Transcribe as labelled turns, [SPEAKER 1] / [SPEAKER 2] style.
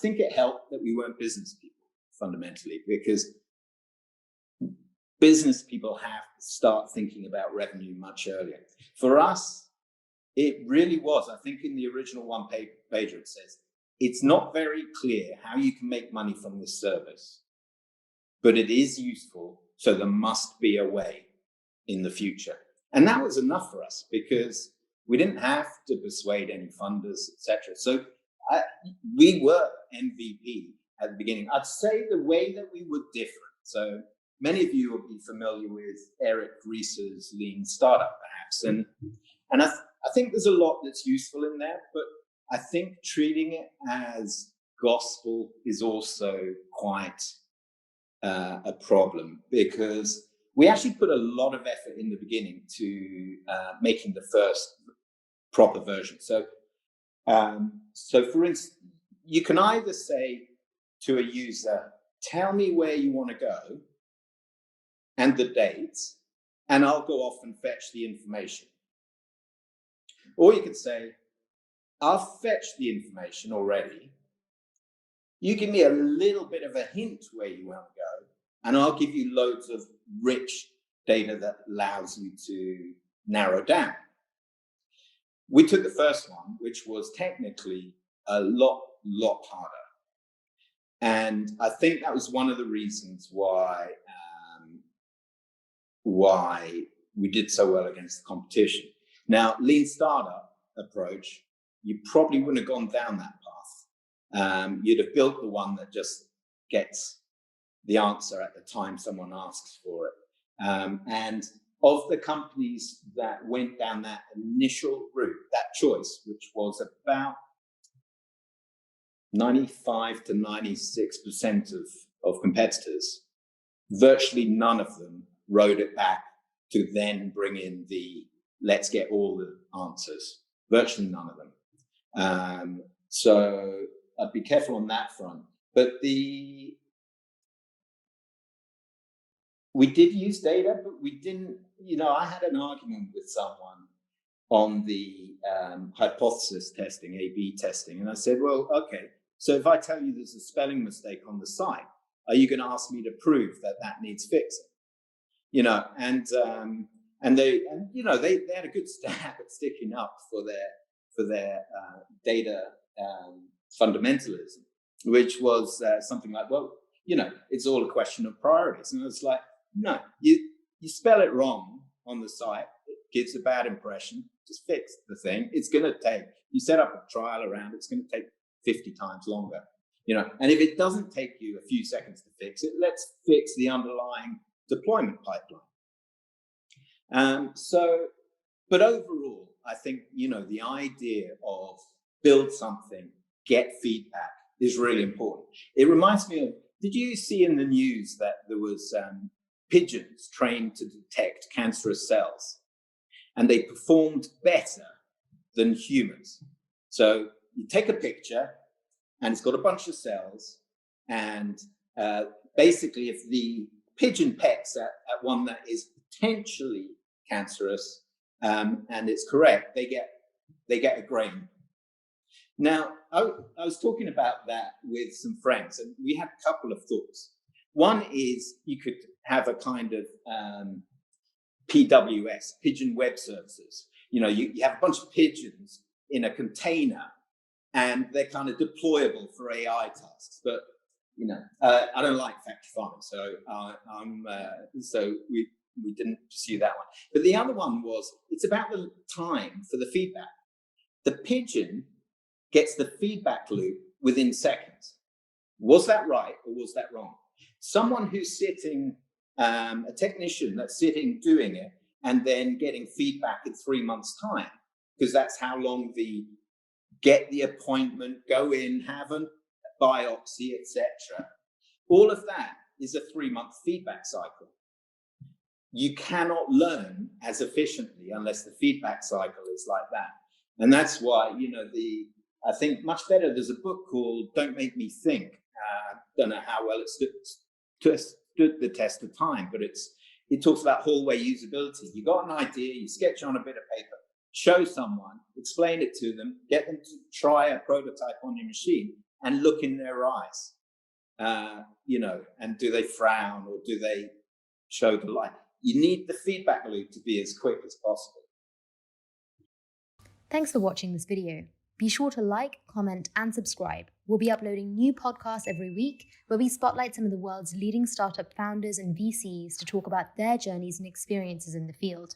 [SPEAKER 1] think it helped that we weren't business people fundamentally, because business people have to start thinking about revenue much earlier. For us, it really was. I think in the original one pager, it says, it's not very clear how you can make money from this service, but it is useful, so there must be a way in the future. And that was enough for us, because we didn't have to persuade any funders, etc. So we were MVP at the beginning. I'd say the way that we were different. So many of you will be familiar with Eric Ries's Lean Startup, perhaps. And I think there's a lot that's useful in there, but I think treating it as gospel is also quite a problem, because we actually put a lot of effort in the beginning to making the first proper version. So for instance, you can either say to a user, tell me where you want to go and the dates, and I'll go off and fetch the information. Or you could say, I'll fetch the information already. You give me a little bit of a hint where you want to go, and I'll give you loads of rich data that allows you to narrow down. We took the first one, which was technically a lot harder. And I think that was one of the reasons why we did so well against the competition. Now, Lean Startup approach, you probably wouldn't have gone down that path. You'd have built the one that just gets the answer at the time someone asks for it. And of the companies that went down that initial route, that choice, which was about 95 to 96% of competitors, virtually none of them rode it back to then bring in the let's get all the answers. Virtually none of them. So I'd be careful on that front. But we did use data, but we didn't, I had an argument with someone on the hypothesis testing, A/B testing. And I said, well, okay, so if I tell you there's a spelling mistake on the site, are you going to ask me to prove that that needs fixing? And they had a good stab at sticking up for their data fundamentalism, which was something like, well, it's all a question of priorities. And it's like, no, you spell it wrong on the site, it gives a bad impression, just fix the thing. It's going to take, you set up a trial around, it's going to take 50 times longer, and if it doesn't take you a few seconds to fix it, let's fix the underlying deployment pipeline. But overall, I think, the idea of build something, get feedback is really important. It reminds me of, did you see in the news that there was pigeons trained to detect cancerous cells, and they performed better than humans? So you take a picture and it's got a bunch of cells, and basically if the pigeon pecks at one that is potentially cancerous and it's correct, they get a grain. Now, I was talking about that with some friends, and we had a couple of thoughts. One is you could have a kind of PWS, Pigeon Web Services. You have a bunch of pigeons in a container, and they're kind of deployable for AI tasks. But I don't like factory farming, so we didn't pursue that one. But the other one was, it's about the time for the feedback. The pigeon gets the feedback loop within seconds. Was that right or was that wrong? Someone who's sitting, a technician that's sitting doing it and then getting feedback in 3 months' time, because that's how long get the appointment, go in, have a biopsy, etc. All of that is a 3-month feedback cycle. You cannot learn as efficiently unless the feedback cycle is like that. And that's why, I think much better, there's a book called Don't Make Me Think. Don't know how well it stood the test of time, but it talks about hallway usability. You got an idea, you sketch on a bit of paper, show someone, explain it to them, get them to try a prototype on your machine, and look in their eyes, and do they frown or do they show the light? You need the feedback loop to be as quick as possible.
[SPEAKER 2] Thanks for watching this video. Be sure to like, comment, and subscribe. We'll be uploading new podcasts every week where we spotlight some of the world's leading startup founders and VCs to talk about their journeys and experiences in the field.